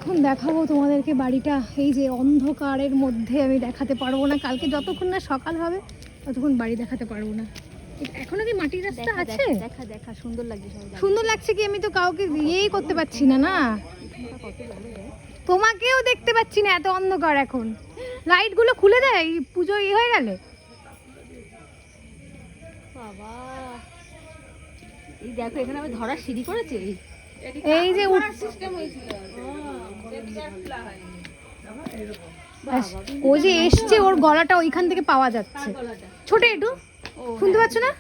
এখন দেখাবো তোমাদেরকে বাড়িটা। এই যে অন্ধকারের মধ্যে আমি দেখাতে পারবো না, কালকে যতক্ষণ না সকাল হবে ততক্ষণ বাড়ি দেখাতে পারবো না। এখনো কি মাটির রাস্তা আছে? দেখা দেখা সুন্দর লাগছে, সুন্দর লাগছে কি, আমি তো কাউকে ইয়েই করতে পারছি না। না তোমাকেও দেখতে পাচ্ছি না, এত অন্ধকার। এখন লাইট গুলো খুলে দেয় পুজো হয়ে গেলে। বাবা এই দেখো এখানে আমি ধরার সিঁড়ি করেছে। এই যে ও যে এসছে, ওর গলাটা ওইখান থেকে পাওয়া যাচ্ছে। ছোট একটু শুনতে পাচ্ছ না?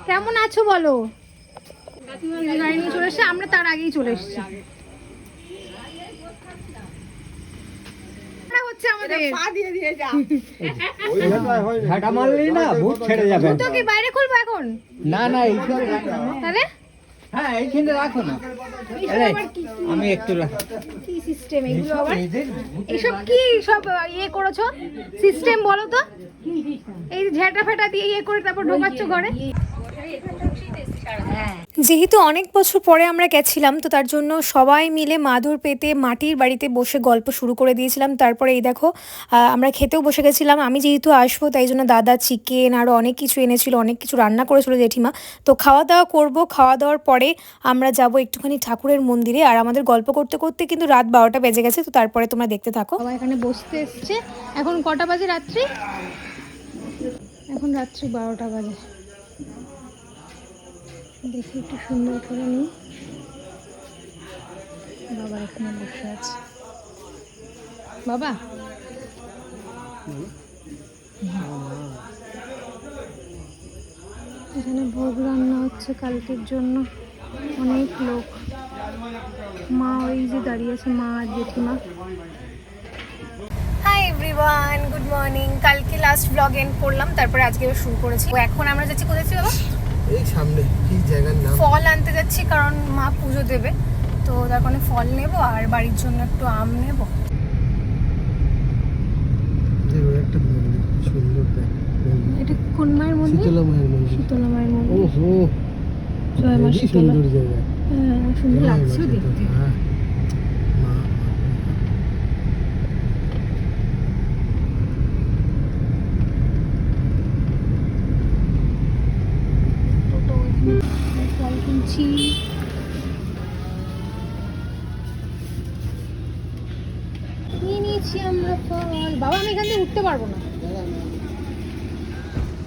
কেমন আছো বলো? গাড়ি নিয়ে চলে এসছে, আমরা তার আগেই চলে এসছি। হচ্ছে আমাদের জুতো কি বাইরে খুলবো এখন? না না তাহলে হ্যাঁ এইখানে রাখো না, আমি একটু কি সিস্টেম এগুলো আবার? এসব কি সব ইয়ে করেছো সিস্টেম বলো তো? এই ঝেঁটা ফেটা দিয়ে ইয়ে করে তারপর ঢোকাচ্ছ ঘরে। যেহেতু অনেক বছর পরে আমরা গেছিলাম, তো তার জন্য সবাই মিলে মাদুর পেতে মাটির বাড়িতে বসে গল্প শুরু করে দিয়েছিলাম। তারপরে এই দেখো আমরা খেতেও বসে গেছিলাম। আমি যেহেতু আসবো তাই জন্য দাদা চিকেন আরও অনেক কিছু এনেছিল, অনেক কিছু রান্না করেছিল জেঠিমা। তো খাওয়া দাওয়া করবো, খাওয়া দাওয়ার পরে আমরা যাব একটুখানি ঠাকুরের মন্দিরে। আর আমাদের গল্প করতে করতে কিন্তু রাত 12টা বেজে গেছে। তো তারপরে তোমরা দেখতে থাকো। সবাই এখানে বসতে এসছে। এখন কটা বাজে রাত্রি? এখন রাত্রি 12টা বাজে। দেখি একটু সুন্দর করে নিই। বাবা এখানে বসে আছে। বাবা এখানে ভোগ রান্না হচ্ছে কালকের জন্য, অনেক লোক। মা ওই যে দাঁড়িয়ে আছে, মা আর জেঠিমা। Hi everyone, good morning. কালকে লাস্ট ব্লগ এন্ড করলাম, তারপরে আজকে শুরু করেছি। এখন আমরা যাচ্ছি কোথায় বাবা? এই সামনে কি জায়গার নাম? ফল আনতে যাচ্ছি, কারণ মা পুজো দেবে। তো তার কারণে ফল নেব আর বাড়ির জন্য একটু আম নেব। একটা সুন্দর এটা কোন মায়ের মন্দির? শীতলা মায়ের মন্দির। শীতলা মায়ের মন্দির। ওহো জয় মা শীতলা। সুন্দর জায়গা। হ্যাঁ সুন্দর লাগছে দেখতে। হ্যাঁ ফল কিনছি। নিয়ে নিয়েছি আমরা ফল। বাবা আমি এখান থেকে উঠতে পারবো না,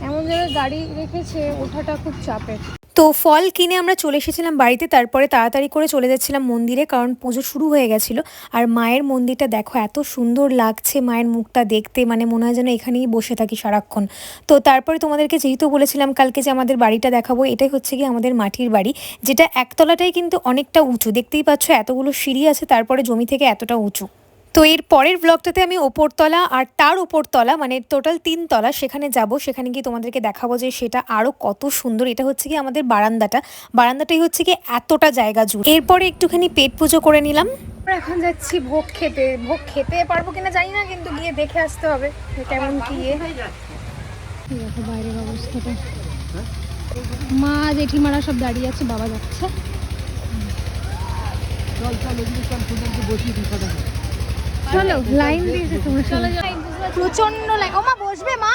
এমন জায়গায় গাড়ি রেখেছে, ওঠাটা খুব চাপের। তো ফল কিনে আমরা চলে এসেছিলাম বাড়িতে। তারপরে তাড়াতাড়ি করে চলে যাচ্ছিলাম মন্দিরে, কারণ পুজো শুরু হয়ে গেছিলো। আর মায়ের মন্দিরটা দেখো এত সুন্দর লাগছে, মায়ের মুখটা দেখতে মানে মনে হয় যেন এখানেই বসে থাকি সারাক্ষণ। তো তারপরে তোমাদেরকে যেহেতু বলেছিলাম কালকে যে আমাদের বাড়িটা দেখাবো, এটাই হচ্ছে কি আমাদের মাটির বাড়ি, যেটা একতলাটাই কিন্তু অনেকটা উঁচু। দেখতেই পাচ্ছ এতগুলো সিঁড়ি আছে, তারপরে জমি থেকে এতটা উঁচু। তো এর পরের ব্লগটাতে আমি ওপরতলা আর তার উপরতলা মানে টোটাল 3 তলা সেখানে যাব। সেখানে গিয়ে তোমাদেরকে দেখাবো যে সেটা আরও কত সুন্দর। এটা হচ্ছে কি আমাদের বারান্দাটাই হচ্ছে কি এতটা জায়গা জুড়ে। এরপরে একটুখানি পেট পুজো করে নিলাম। এখন যাচ্ছি ভোগ খেতে। ভোগ খেতে পারবো কিনা জানি না, কিন্তু গিয়ে দেখে আসতে হবে কেমন কি। দেখো বাইরের অবস্থাটা, মা জেঠিমারা সব দাঁড়িয়ে আছে, বাবা যাচ্ছে। চলো লাইন দিয়েছে তোমরা, প্রচন্ড লাইন। ও মা বসবে? মা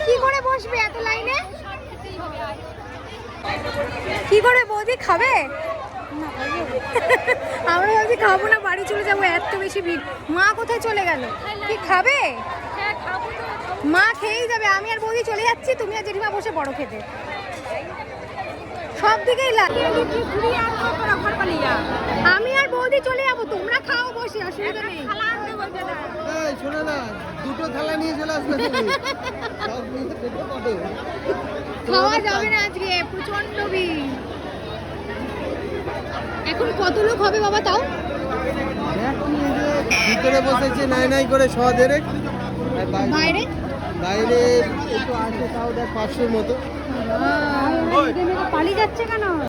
কি করে বসবে এত লাইনে? কি করে বৌদি খাবে? আমরা ভাবছি খাবো না, বাড়ি চলে যাবো, এত বেশি ভিড়। মা কোথায় চলে গেল? কি খাবে? মা খেয়েই যাবে, আমি আর বৌদি চলে যাচ্ছি, তুমি আর জেঠিমা বসে বড় খেতে। সব দিকেই আমি আর বৌদি চলে যাবো, তোমরা খাও বসে, অসুবিধা নেই। শোনো না, দুটো থালা নিয়ে চলে আসবে। খাওয়া যাবে না আজকে, প্রচন্ড ভিড়। এখন কত লোক হবে বাবা তাও? ভিতরে বসেছে নাই নাই করে সদের। বাইরে বাইরে একটু আছে, তাও দেখ 500-র মতো। পালিয়ে যাচ্ছে কেন?